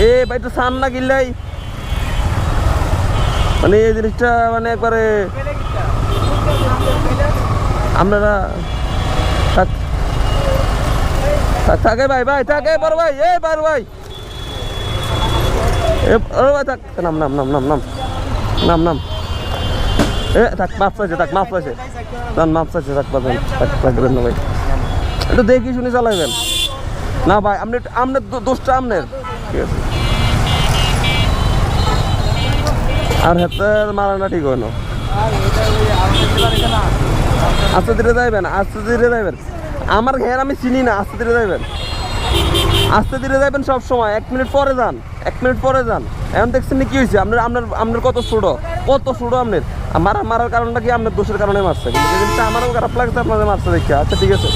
এ ভাই তো সান না গিল্লাই মানে এই জিনিসটা মানে একবারে আপনারা থাকে ভাই ভাই থাকে বড় ভাই এ বড় ভাই এ ও ভাই থাক নাম নাম নাম নাম নাম নাম নাম এ থাক মাফ চাইছে থাক মাফ চাইছে মাফ চাইছে থাক পাবেন থাকবেন না ভাই এটা দেখি শুনে চালাইবেন না ভাই আপনি আপনার দোষটা আপনার ঠিক আছে আর হাতে মারানা ঠিক হইল আস্তে ধীরে যাইবেন আস্তে ধীরে যাইবেন আমার ঘের আমি চিনি না আস্তে ধীরে যাইবেন আস্তে ধীরে যাইবেন সব সময় 1 মিনিট পরে যান 1 মিনিট পরে যান এখন দেখছেন কি হয়েছে আপনার আপনার আপনার কত ছোট আপনার মারার কারণটা কি আপনার দোষের কারণে মারছে কিন্তু জিনিসটা আমারও খারাপ লাগছে আপনাদের মারছে দেখে আচ্ছা ঠিক আছে